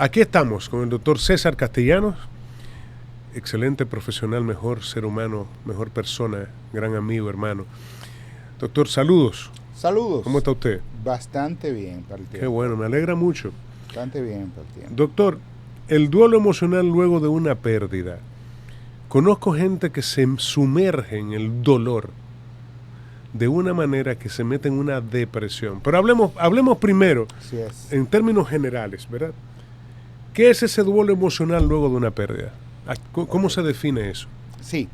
Aquí estamos con el doctor César Castellanos, excelente profesional, mejor ser humano, mejor persona, gran amigo, hermano. Doctor, saludos. Saludos. ¿Cómo está usted? Bastante bien para el tiempo. Qué bueno, me alegra mucho. Bastante bien para el tiempo. Doctor, el duelo emocional luego de una pérdida. Conozco gente que se sumerge en el dolor de una manera que se mete en una depresión. Pero hablemos primero, Así es. en términos generales, ¿verdad? ¿Qué es ese duelo emocional luego de una pérdida? ¿Cómo se define eso? Sí.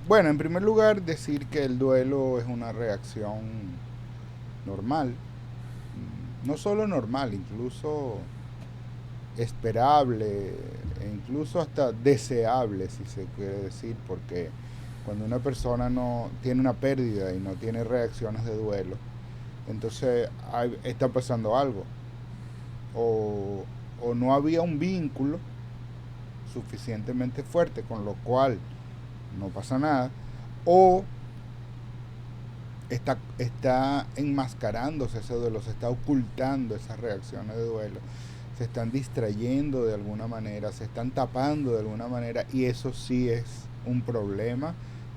Bueno, en primer lugar, decir que el duelo es una reacción normal. No solo normal, incluso esperable, e incluso hasta deseable, si se quiere decir, porque cuando una persona no tiene una pérdida y no tiene reacciones de duelo, entonces está pasando algo. O no había un vínculo suficientemente fuerte, con lo cual no pasa nada, o está enmascarándose ese duelo, se está ocultando esas reacciones de duelo, se están distrayendo de alguna manera, se están tapando de alguna manera, y eso sí es un problema,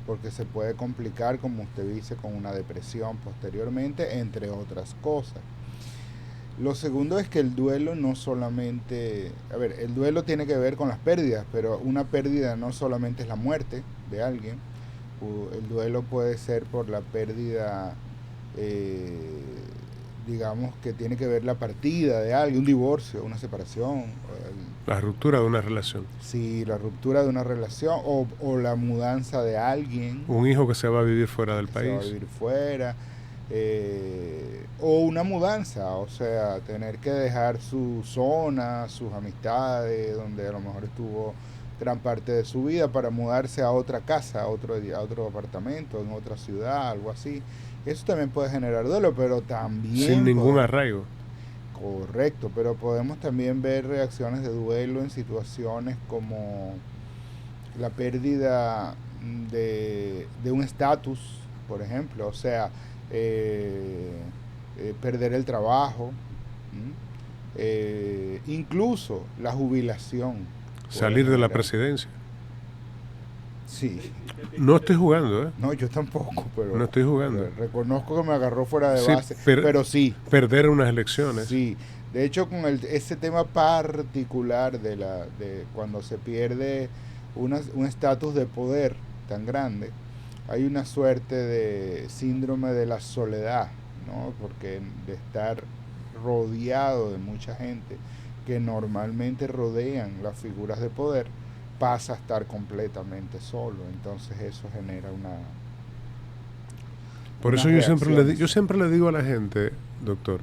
porque se puede complicar, como usted dice, con una depresión posteriormente, entre otras cosas. Lo segundo es que el duelo no solamente, el duelo tiene que ver con las pérdidas, pero una pérdida no solamente es la muerte de alguien. El duelo puede ser por la pérdida, digamos, que tiene que ver la partida de alguien, un divorcio, una separación. La ruptura de una relación. Sí, la ruptura de una relación o la mudanza de alguien. Un hijo que se va a vivir fuera del país. Se va a vivir fuera. O una mudanza, o sea, tener que dejar su zona, sus amistades, donde a lo mejor estuvo gran parte de su vida, para mudarse a otra casa, a otro apartamento, en otra ciudad, algo así. Eso también puede generar duelo, pero también... Sin ningún arraigo. Correcto, pero podemos también ver reacciones de duelo en situaciones como la pérdida de un estatus, por ejemplo, o sea, perder el trabajo, incluso la jubilación. Salir de la presidencia. Sí. No estoy jugando, ¿eh? No, yo tampoco, pero... No estoy jugando. Reconozco que me agarró fuera de base, pero sí. Perder unas elecciones. Sí. De hecho, con ese tema particular de cuando se pierde un estatus de poder tan grande, hay una suerte de síndrome de la soledad, ¿no? Porque de estar rodeado de mucha gente que normalmente rodean las figuras de poder, pasa a estar completamente solo. Entonces eso genera Por eso yo siempre le digo a la gente, doctor,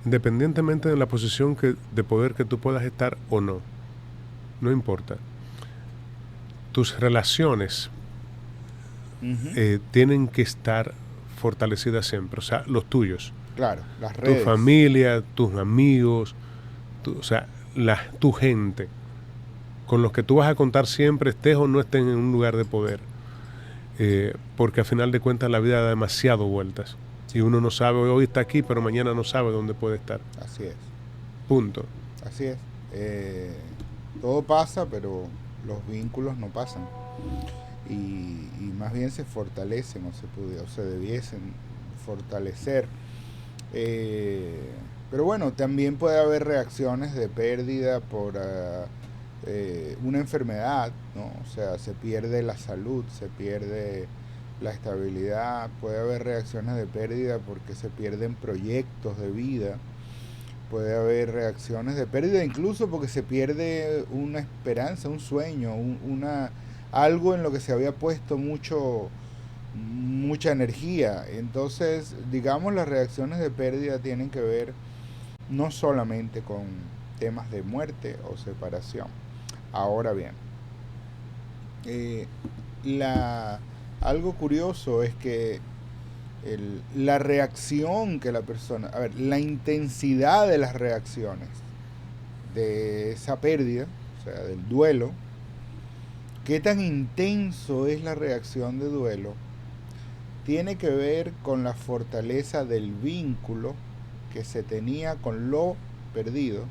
independientemente de la posición de poder que tú puedas estar o no, no importa, tus relaciones tienen que estar fortalecidas siempre, o sea, los tuyos. Claro, las redes. Tu familia, tus amigos, tu gente, con los que tú vas a contar siempre, estés o no estés en un lugar de poder. Porque al final de cuentas la vida da demasiado vueltas. Y uno no sabe, hoy está aquí, pero mañana no sabe dónde puede estar. Así es. Punto. Así es. Todo pasa, pero los vínculos no pasan. Y más bien se fortalecen o se debiesen fortalecer. Pero bueno, también puede haber reacciones de pérdida por una enfermedad, ¿no? O sea, se pierde la salud, se pierde la estabilidad, puede haber reacciones de pérdida porque se pierden proyectos de vida, puede haber reacciones de pérdida incluso porque se pierde una esperanza, un sueño, algo en lo que se había puesto mucha energía. Entonces, digamos, las reacciones de pérdida tienen que ver no solamente con temas de muerte o separación. Ahora bien, algo curioso es que la reacción que la persona, la intensidad de las reacciones de esa pérdida, o sea, del duelo, qué tan intenso es la reacción de duelo, tiene que ver con la fortaleza del vínculo que se tenía con lo perdido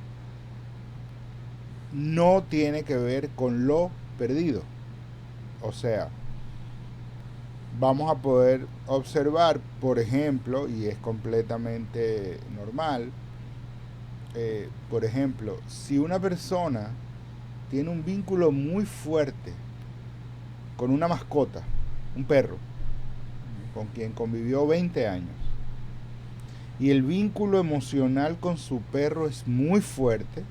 no tiene que ver con lo perdido. O sea, vamos a poder observar, por ejemplo, y es completamente normal, por ejemplo, si una persona tiene un vínculo muy fuerte con una mascota, un perro, con quien convivió 20 años, y el vínculo emocional con su perro es muy fuerte,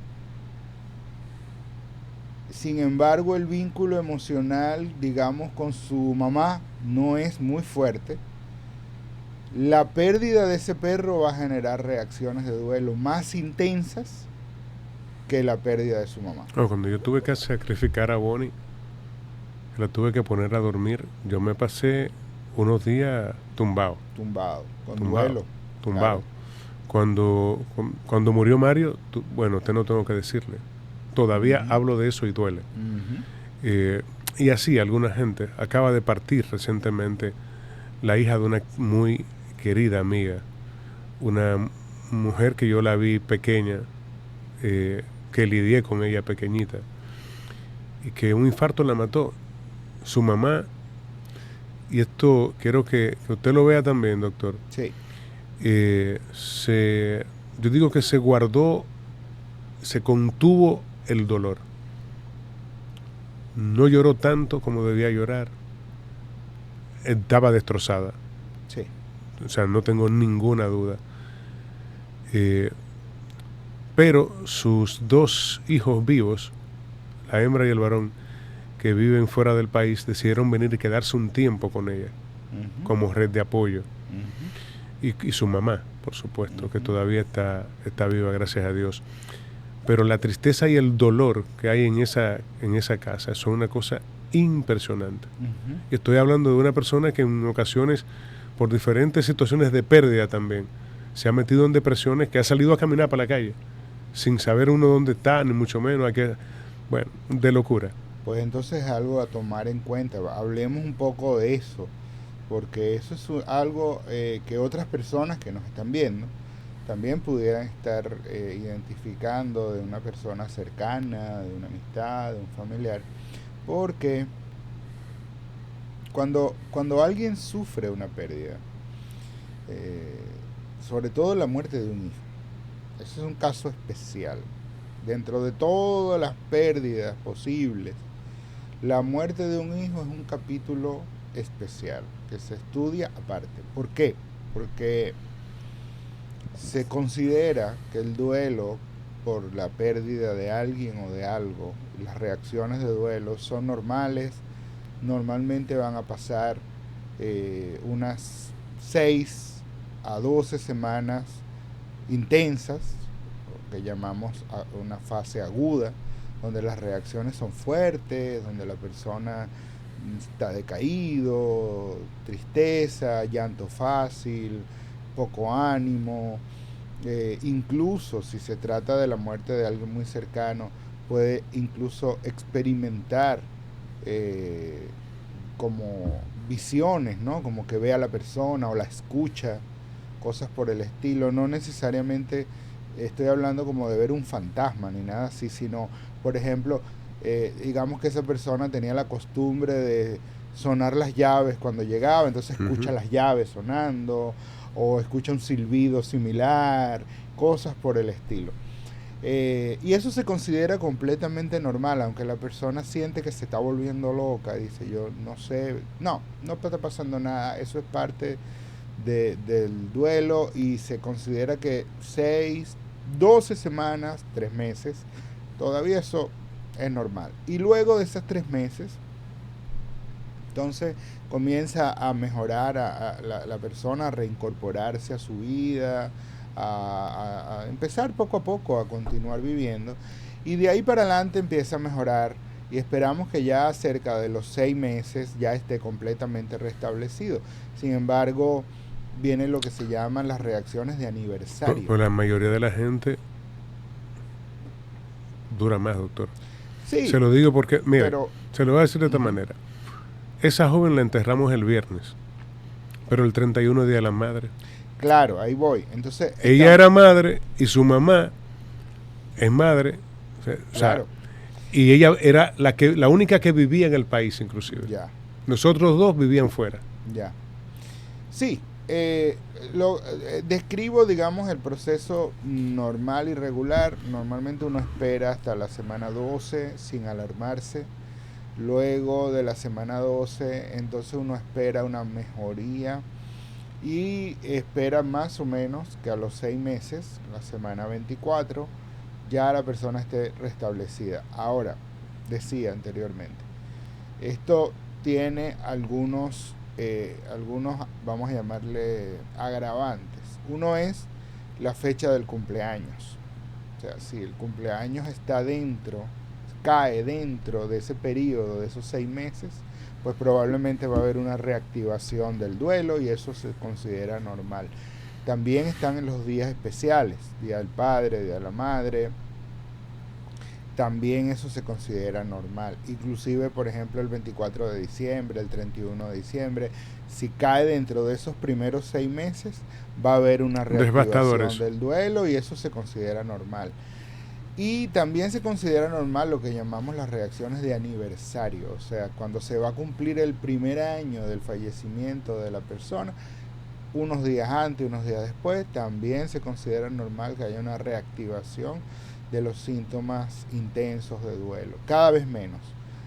sin embargo el vínculo emocional, digamos, con su mamá no es muy fuerte, la pérdida de ese perro va a generar reacciones de duelo más intensas que la pérdida de su mamá. Cuando yo tuve que sacrificar a Bonnie, la tuve que poner a dormir, yo me pasé unos días tumbado. Con duelo. Tumbado. Claro. Cuando murió Mario, bueno, usted no tengo que decirle. Todavía hablo de eso y duele. Y así, alguna gente. Acaba de partir recientemente la hija de una muy querida amiga, una mujer que yo la vi pequeña, que lidié con ella pequeñita, y que un infarto la mató. Su mamá, y esto quiero que usted lo vea también, doctor. Sí. Yo digo que se guardó, se contuvo el dolor. No lloró tanto como debía llorar. Estaba destrozada. Sí. O sea, no tengo ninguna duda. Pero sus dos hijos vivos, la hembra y el varón, que viven fuera del país, decidieron venir y quedarse un tiempo con ella, como red de apoyo. Y su mamá, por supuesto, que todavía está viva, gracias a Dios. Pero la tristeza y el dolor que hay en esa casa son una cosa impresionante. Y estoy hablando de una persona que en ocasiones, por diferentes situaciones de pérdida también, se ha metido en depresiones, que ha salido a caminar para la calle, sin saber uno dónde está, ni mucho menos, bueno, de locura. Pues entonces es algo a tomar en cuenta. Hablemos un poco de eso, porque eso es algo que otras personas que nos están viendo también pudieran estar identificando de una persona cercana, de una amistad, de un familiar, porque cuando alguien sufre una pérdida, sobre todo la muerte de un hijo, ese es un caso especial. Dentro de todas las pérdidas posibles, la muerte de un hijo es un capítulo especial que se estudia aparte. ¿Por qué? Porque se considera que el duelo por la pérdida de alguien o de algo, las reacciones de duelo son normales, normalmente van a pasar unas 6 a 12 semanas intensas, que llamamos una fase aguda, donde las reacciones son fuertes, donde la persona está decaído, tristeza, llanto fácil, poco ánimo, incluso si se trata de la muerte de alguien muy cercano, puede incluso experimentar como visiones, ¿no? Como que ve a la persona o la escucha, cosas por el estilo. No necesariamente estoy hablando como de ver un fantasma ni nada así, sino, por ejemplo, digamos que esa persona tenía la costumbre de sonar las llaves cuando llegaba, entonces escucha las llaves sonando, o escucha un silbido similar, cosas por el estilo. Y eso se considera completamente normal, aunque la persona siente que se está volviendo loca, dice yo no sé, no está pasando nada, eso es parte del duelo, y se considera que 6, 12 semanas, 3 meses, todavía eso es normal. Y luego de esos 3 meses, entonces comienza a mejorar a la persona, a reincorporarse a su vida, a empezar poco a poco a continuar viviendo, y de ahí para adelante empieza a mejorar, y esperamos que ya cerca de los 6 meses ya esté completamente restablecido. Sin embargo, viene lo que se llaman las reacciones de aniversario. Pues la mayoría de la gente dura más, doctor. Sí, se lo digo porque, mira, se lo voy a decir de esta manera. Esa joven la enterramos el viernes, pero el 31 es Día de la Madre. Claro, ahí voy. Entonces ella era madre y su mamá es madre. O sea, claro. Y ella era la única que vivía en el país, inclusive. Ya. Nosotros dos vivían fuera. Ya. Sí, describo, digamos, el proceso normal y regular. Normalmente uno espera hasta la semana 12 sin alarmarse. Luego de la semana 12, entonces uno espera una mejoría y espera más o menos que a los 6 meses, la semana 24, ya la persona esté restablecida. Ahora, decía anteriormente, esto tiene algunos, vamos a llamarle agravantes. Uno es la fecha del cumpleaños. O sea, si el cumpleaños cae dentro de ese periodo, de esos 6 meses, pues probablemente va a haber una reactivación del duelo y eso se considera normal. También están en los días especiales, Día del Padre, Día de la Madre. También eso se considera normal. Inclusive, por ejemplo, el 24 de diciembre, el 31 de diciembre, si cae dentro de esos primeros 6 meses, va a haber una reactivación del duelo y eso se considera normal. Y también se considera normal lo que llamamos las reacciones de aniversario. O sea, cuando se va a cumplir el primer año del fallecimiento de la persona, unos días antes, unos días después, también se considera normal que haya una reactivación de los síntomas intensos de duelo, cada vez menos.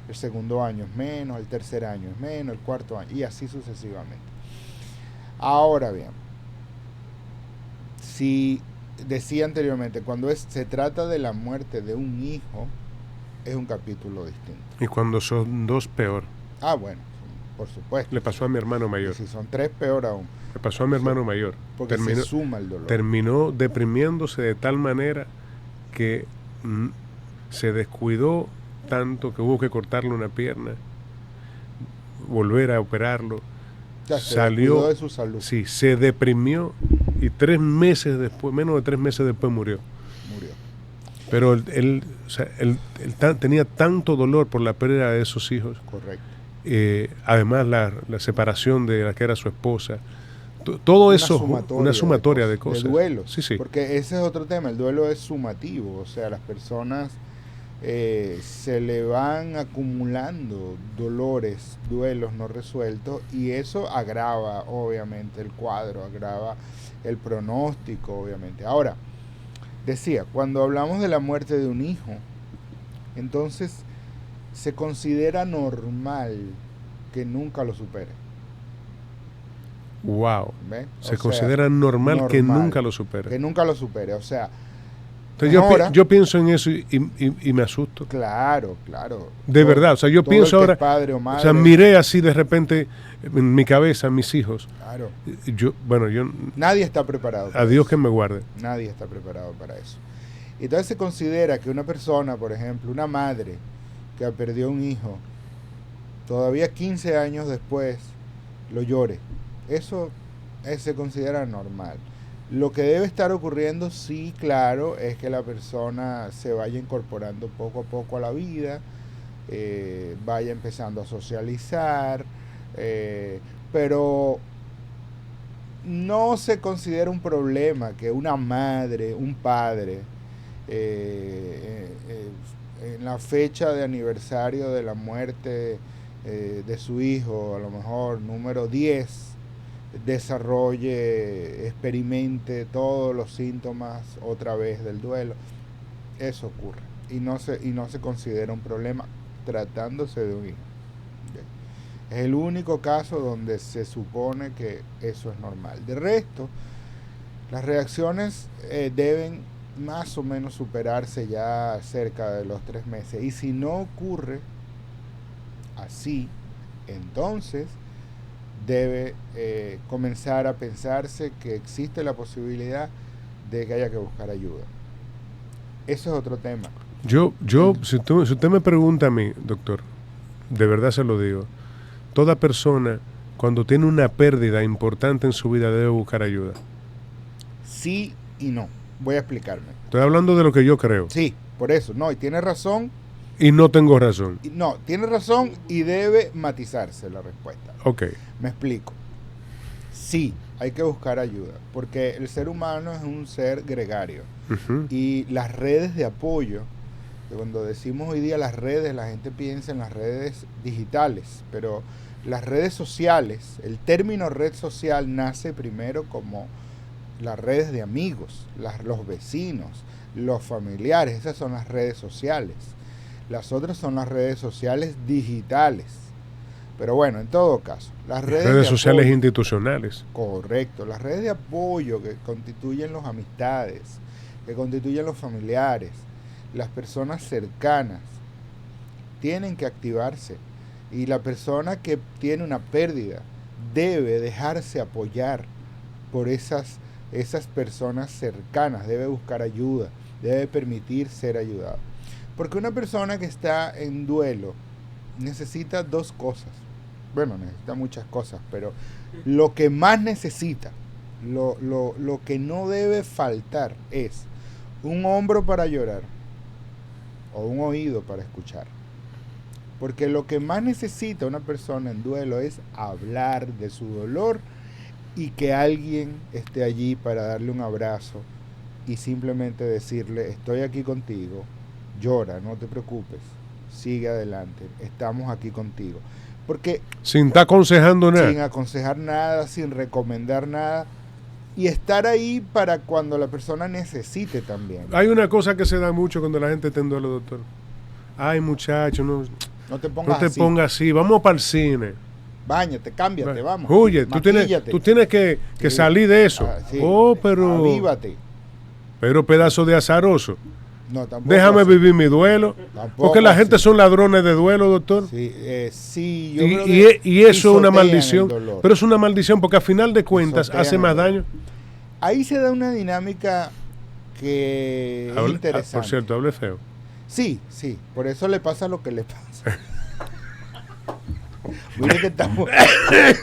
El segundo año es menos, el tercer año es menos, el cuarto año, y así sucesivamente. Ahora bien, si decía anteriormente, cuando se trata de la muerte de un hijo, es un capítulo distinto. Y cuando son 2, peor. Ah, bueno, por supuesto. Le pasó a mi hermano mayor. Y si son 3, peor aún. Le pasó a mi hermano mayor. Porque se suma el dolor. Terminó deprimiéndose de tal manera que se descuidó tanto que hubo que cortarle una pierna, volver a operarlo. Ya, salió de su salud. Sí, se deprimió y 3 meses después, menos de 3 meses después murió. Pero él tenía tanto dolor por la pérdida de esos hijos. Correcto. Además la separación de la que era su esposa. Todo eso, una sumatoria de cosas. De duelo. Sí, sí. Porque ese es otro tema, el duelo es sumativo, o sea, las personas se le van acumulando dolores, duelos no resueltos y eso agrava obviamente el cuadro, agrava el pronóstico obviamente. Ahora, decía, cuando hablamos de la muerte de un hijo, entonces se considera normal que nunca lo supere. Wow. ¿Ve? Se considera normal que nunca lo supere. Que nunca lo supere, o sea. Entonces yo pienso en eso y me asusto. Claro, claro. De verdad, o sea, yo pienso ahora, padre o madre, o sea, miré así de repente en mi cabeza a mis hijos. Claro. Yo nadie está preparado. A Dios que me guarde. Nadie está preparado para eso. Entonces se considera que una persona, por ejemplo, una madre que perdió un hijo, todavía 15 años después lo llore. Eso se considera normal. Lo que debe estar ocurriendo, sí, claro, es que la persona se vaya incorporando poco a poco a la vida, vaya empezando a socializar, pero no se considera un problema que una madre, un padre, en la fecha de aniversario de la muerte de su hijo, a lo mejor número 10, desarrolle, experimente todos los síntomas otra vez del duelo. Eso ocurre y no se considera un problema tratándose de un hijo. Es el único caso donde se supone que eso es normal. De resto, las reacciones deben más o menos superarse ya cerca de los 3 meses y si no ocurre así, entonces debe comenzar a pensarse que existe la posibilidad de que haya que buscar ayuda. Eso es otro tema. Si usted me pregunta a mí, doctor, de verdad se lo digo, toda persona cuando tiene una pérdida importante en su vida debe buscar ayuda. Sí y no. Voy a explicarme. Estoy hablando de lo que yo creo. Sí, por eso. No, y tiene razón. Y no tengo razón. No, tiene razón y debe matizarse la respuesta. Ok. Me explico. Sí, hay que buscar ayuda, porque el ser humano es un ser gregario. Uh-huh. Y las redes de apoyo Cuando decimos hoy día las redes, la gente piensa en las redes digitales, pero las redes sociales, el término red social nace primero como las redes de amigos, los vecinos, los familiares, esas son las redes sociales. Las otras son las redes sociales digitales. Pero bueno, en todo caso, las redes sociales apoyo, institucionales. Correcto, las redes de apoyo que constituyen las amistades, que constituyen los familiares, las personas cercanas, tienen que activarse. Y la persona que tiene una pérdida debe dejarse apoyar por esas personas cercanas, debe buscar ayuda, debe permitir ser ayudado. Porque una persona que está en duelo necesita dos cosas. Bueno, necesita muchas cosas, pero lo que más necesita, lo que no debe faltar es un hombro para llorar o un oído para escuchar. Porque lo que más necesita una persona en duelo es hablar de su dolor y que alguien esté allí para darle un abrazo y simplemente decirle, estoy aquí contigo, llora, no te preocupes, sigue adelante, estamos aquí contigo. Porque sin estar aconsejando nada. Sin aconsejar nada, sin recomendar nada. Y estar ahí para cuando la persona necesite también. Hay una cosa que se da mucho cuando la gente está en duelo, doctor. Ay, muchacho, no te pongas así. Vamos para el cine. Báñate, cámbiate, vamos. Oye, tú tienes que sí, salir de eso. Sí. Pero... Avívate. Pero pedazo de azaroso. No, tampoco. Déjame vivir mi duelo. Tampoco porque la gente son ladrones de duelo, doctor. Sí, sí, yo creo que y eso es una maldición. Pero es una maldición porque a final de cuentas hace más daño. Ahí se da una dinámica que es interesante. Por cierto, hable feo. Sí, por eso le pasa lo que le pasa.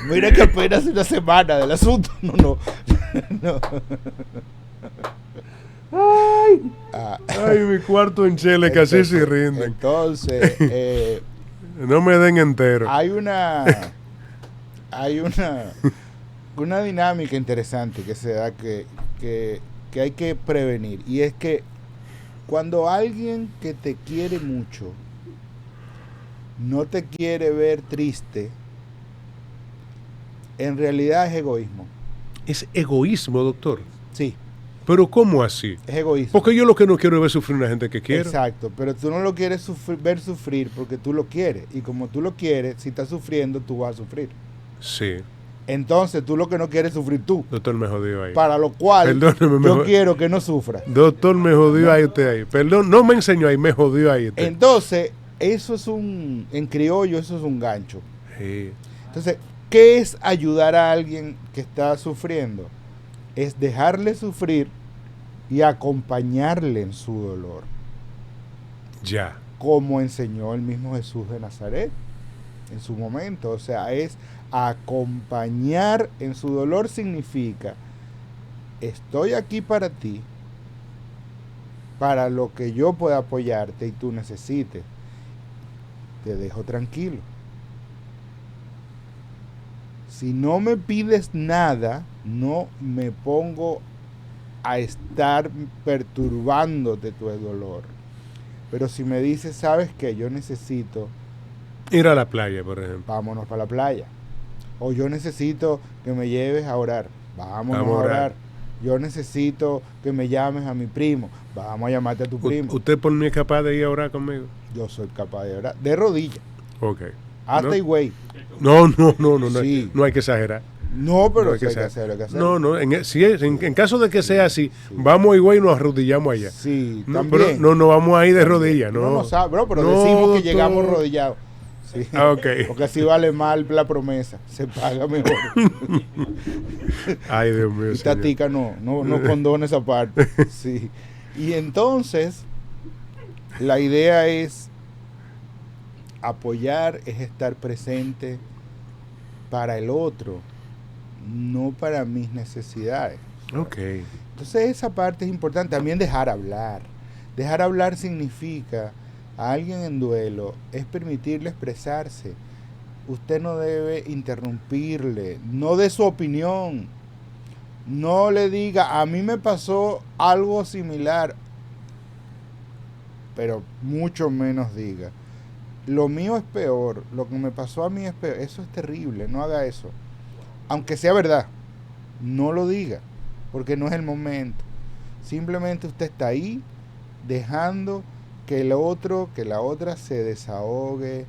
Mira que apenas una semana del asunto. No. Ay, mi cuarto en chele, que así se rinden. Entonces, no me den entero. Hay una dinámica interesante que se da que hay que prevenir. Y es que cuando alguien que te quiere mucho no te quiere ver triste, en realidad es egoísmo. ¿Es egoísmo, doctor? Sí. ¿Pero cómo así? Es egoísmo. Porque yo lo que no quiero es ver sufrir a una gente que quiero. Exacto, pero tú no lo quieres ver sufrir porque tú lo quieres. Y como tú lo quieres, si estás sufriendo, tú vas a sufrir. Sí. Entonces, tú lo que no quieres es sufrir tú. Doctor, me jodió ahí. Para lo cual, yo quiero que no sufra. Doctor, me jodió ahí usted ahí. Perdón, no me enseñó ahí, me jodió ahí usted. Entonces, eso es en criollo, eso es un gancho. Sí. Entonces, ¿qué es ayudar a alguien que está sufriendo? Es dejarle sufrir y acompañarle en su dolor. Ya. Como enseñó el mismo Jesús de Nazaret en su momento. O sea, es acompañar en su dolor significa, estoy aquí para ti, para lo que yo pueda apoyarte y tú necesites. Te dejo tranquilo. Si no me pides nada, no me pongo a estar perturbándote tu dolor. Pero si me dices, ¿sabes qué? Yo necesito ir a la playa, por ejemplo. Vámonos para la playa. O yo necesito que me lleves a orar. Vamos a orar. Yo necesito que me llames a mi primo. Vamos a llamarte a tu primo. ¿Usted por mí es capaz de ir a orar conmigo? Yo soy capaz de orar. De rodillas. Ok. Hasta y güey. No, sí. No hay que exagerar. No, pero hay que hacerlo. No, en caso de que sea así, vamos y güey, nos arrodillamos allá. Sí, también. Pero no vamos a ir de rodillas, no. No sabe, bro, pero decimos que llegamos arrodillados. Sí. Okay. Porque así vale mal la promesa, se paga mejor. Ay, Dios mío. Y Tatica no condona esa parte. Sí. Y entonces, la idea es apoyar, es estar presente para el otro, no para mis necesidades. Okay. Entonces esa parte es importante. También dejar hablar. Dejar hablar significa a alguien en duelo es permitirle expresarse. Usted no debe interrumpirle, no dé su opinión. No le diga, a mí me pasó algo similar. pero mucho menos diga. Lo mío es peor, lo que me pasó a mí es peor, eso es terrible, no haga eso. Aunque sea verdad, no lo diga, porque no es el momento. Simplemente usted está ahí dejando que el otro, que la otra se desahogue,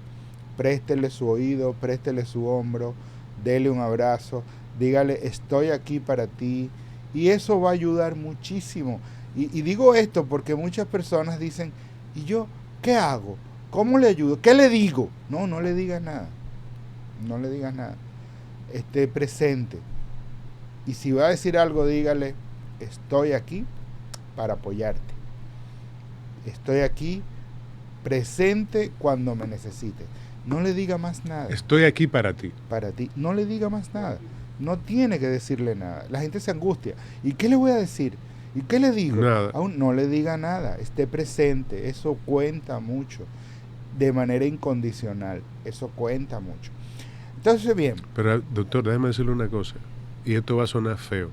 préstele su oído, préstele su hombro, dele un abrazo, dígale estoy aquí para ti, y eso va a ayudar muchísimo. Y digo esto porque muchas personas dicen, ¿y yo qué hago? ¿Cómo le ayudo? ¿Qué le digo? No, no le digas nada. No le digas nada. Esté presente. Y si va a decir algo, dígale, estoy aquí para apoyarte. Estoy aquí presente cuando me necesite. No le diga más nada. Estoy aquí para ti. Para ti. No le diga más nada. No tiene que decirle nada. La gente se angustia. ¿Y qué le voy a decir? ¿Y qué le digo? Nada. Aún no le diga nada. Esté presente. Eso cuenta mucho. De manera incondicional. Eso cuenta mucho. Entonces, bien. Pero, doctor, déjeme decirle una cosa. Y esto va a sonar feo.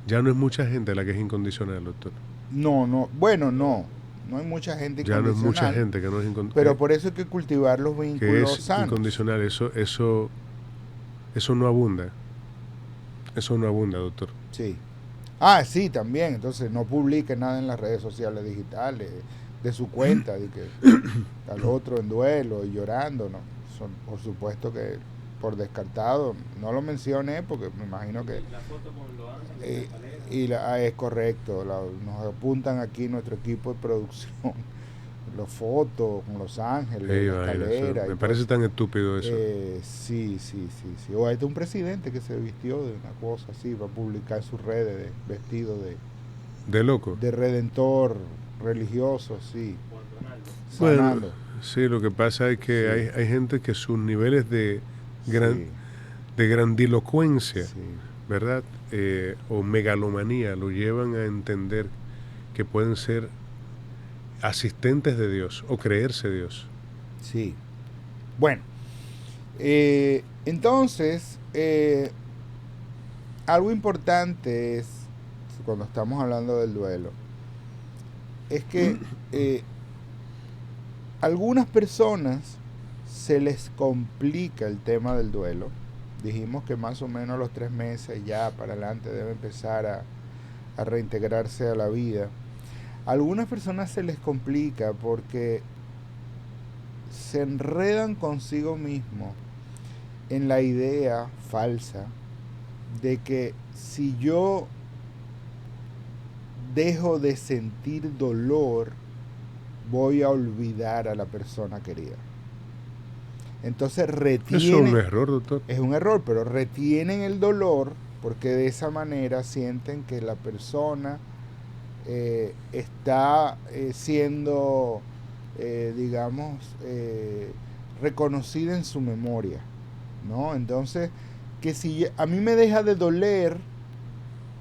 Ya no es mucha gente la que es incondicional, doctor. No. Bueno, no. No hay mucha gente incondicional. Ya no es mucha gente que no es incondicional. Pero por eso hay que cultivar los vínculos sanos. Incondicional. Eso no abunda. Eso no abunda, doctor. Sí. Sí, también. Entonces no publique nada en las redes sociales digitales de su cuenta, de que al otro en duelo y llorando, no. Por supuesto que por descartado, no lo mencioné porque me imagino que... La foto con Los Ángeles es correcto, nos apuntan aquí nuestro equipo de producción, las fotos con Los Ángeles, la escalera. Me parece tan estúpido eso. Sí. O este es un presidente que se vistió de una cosa así, va a publicar en sus redes vestido de loco. De redentor religioso, sí. Bueno, sí, lo que pasa es que hay gente que sus niveles de grandilocuencia, ¿verdad? O megalomanía lo llevan a entender que pueden ser asistentes de Dios o creerse Dios. Sí. Bueno, entonces, algo importante es, cuando estamos hablando del duelo, es que algunas personas se les complica el tema del duelo. Dijimos que más o menos a los 3 meses ya para adelante debe empezar a reintegrarse a la vida. A algunas personas se les complica porque se enredan consigo mismo en la idea falsa de que si yo dejo de sentir dolor, voy a olvidar a la persona querida. Entonces retienen... Eso es un error, doctor. Es un error, pero retienen el dolor porque de esa manera sienten que la persona está siendo, digamos, reconocida en su memoria, ¿no? Entonces, que si a mí me deja de doler,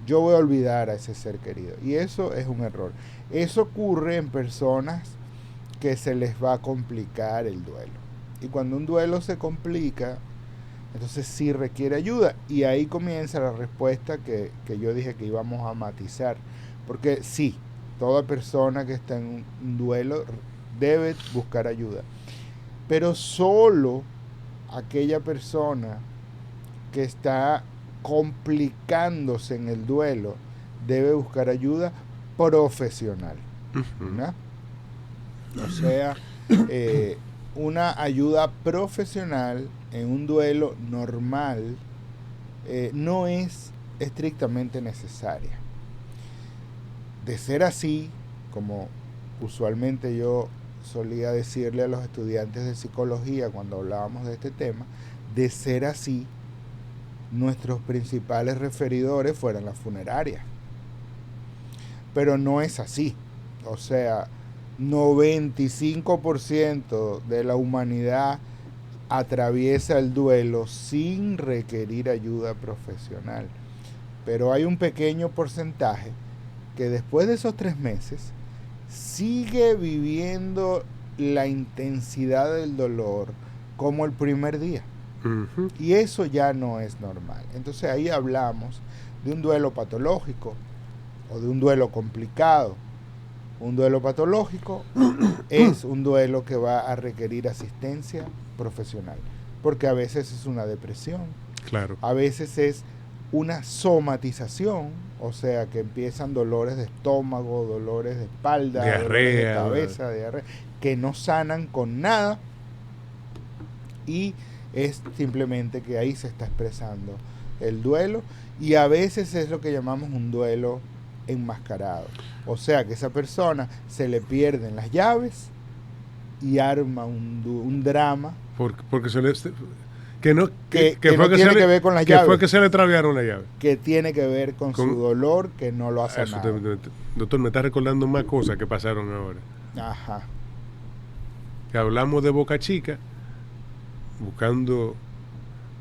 yo voy a olvidar a ese ser querido. Y eso es un error. Eso ocurre en personas que se les va a complicar el duelo. Y cuando un duelo se complica, entonces sí requiere ayuda. Y ahí comienza la respuesta que yo dije que íbamos a matizar. Porque sí, toda persona que está en un duelo debe buscar ayuda. Pero solo aquella persona que está complicándose en el duelo debe buscar ayuda profesional, ¿no? O sea, una ayuda profesional en un duelo normal no es estrictamente necesaria. De ser así, como usualmente yo solía decirle a los estudiantes de psicología cuando hablábamos de este tema, de ser así, nuestros principales referidores fueran las funerarias. Pero no es así. O sea, 95% de la humanidad atraviesa el duelo sin requerir ayuda profesional. Pero hay un pequeño porcentaje que después de esos 3 meses sigue viviendo la intensidad del dolor como el primer día. Y eso ya no es normal. Entonces ahí hablamos de un duelo patológico o de un duelo complicado Un duelo patológico es un duelo que va a requerir asistencia profesional, porque a veces es una depresión, Claro. a veces es una somatización, o sea que empiezan dolores de estómago, dolores de espalda, dolores de Diarrea. cabeza, diarrea, que no sanan con nada, y es simplemente que ahí se está expresando el duelo, y a veces es lo que llamamos un duelo enmascarado, o sea que esa persona se le pierden las llaves y arma un drama Porque se le... Que no, que fue no tiene se le- que ver con las que llaves, fue que se le traviaron la llave. que tiene que ver con su dolor que no lo ha Eso sanado. doctor, me está recordando más cosas que pasaron ahora. Ajá. Que hablamos de Boca Chica, buscando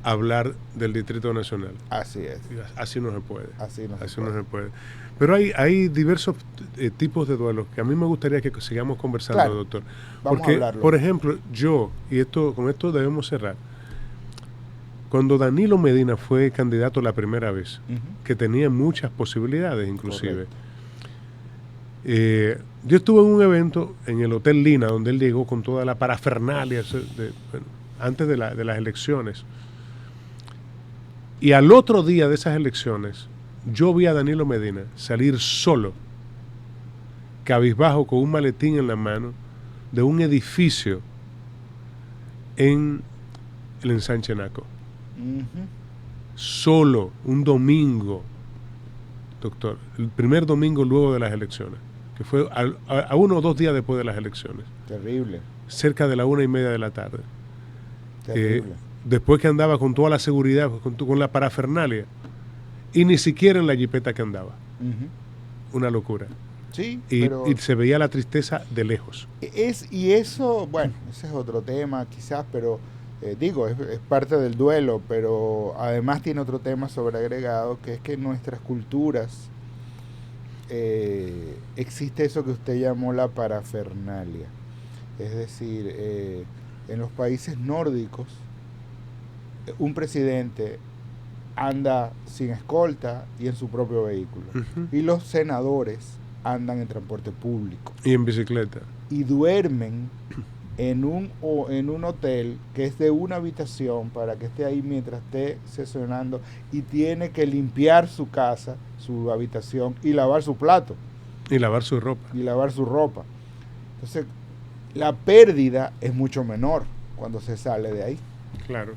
hablar del Distrito Nacional. Así es. Así no se puede. Así no Así no se puede. Pero hay diversos tipos de duelos que a mí me gustaría que sigamos conversando, Claro. doctor. Vamos Porque, a hablarlo. por ejemplo, con esto debemos cerrar. Cuando Danilo Medina fue candidato la primera vez, Ujú. que tenía muchas posibilidades inclusive, Correcto. yo estuve en un evento en el Hotel Lina, donde él llegó con toda la parafernalia antes de las elecciones. Y al otro día de esas elecciones, yo vi a Danilo Medina salir solo, cabizbajo, con un maletín en la mano, de un edificio en el Ensanche Naco. Ujú. Solo, un domingo, doctor, el primer domingo luego de las elecciones, que fue a 1 o 2 días después de las elecciones, Terrible. cerca de la 1:30 de la tarde. Terrible. Después que andaba con toda la seguridad, con la parafernalia, y ni siquiera en la jipeta que andaba. Ujú. Una locura. Sí, Y pero se veía la tristeza de lejos. y eso, bueno, ese es otro tema quizás, pero digo, es parte del duelo, pero además tiene otro tema sobreagregado, que es que en nuestras culturas existe eso que usted llamó la parafernalia. Es decir, en los países nórdicos, un presidente anda sin escolta y en su propio vehículo. Ujú. Y los senadores andan en transporte público. Y en bicicleta. Y duermen en un hotel que es de una habitación para que esté ahí mientras esté sesionando, y tiene que limpiar su casa, su habitación, y lavar su plato Y lavar su ropa. y lavar su ropa. Entonces, la pérdida es mucho menor cuando se sale de ahí. Claro.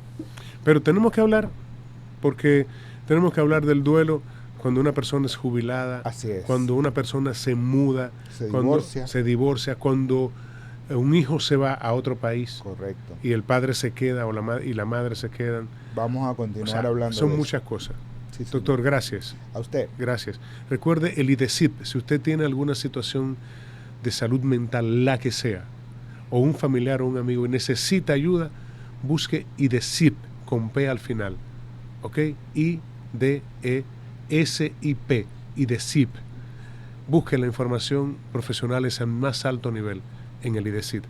Pero tenemos que hablar, porque tenemos que hablar del duelo cuando una persona es jubilada, Así es. cuando una persona se muda, Se cuando divorcia. se divorcia, cuando un hijo se va a otro país Correcto. y el padre se queda y la madre se quedan. Vamos a O continuar sea, hablando son de muchas cosas. eso. Sí, Doctor, señor. gracias. A usted. Gracias. Recuerde el IDECIP. Si usted tiene alguna situación de salud mental, la que sea, o un familiar o un amigo y necesita ayuda, busque IDECIP con P al final. ¿Ok? IDESIP. IDECIP. Busque la información profesional al más alto nivel en el IDECIP.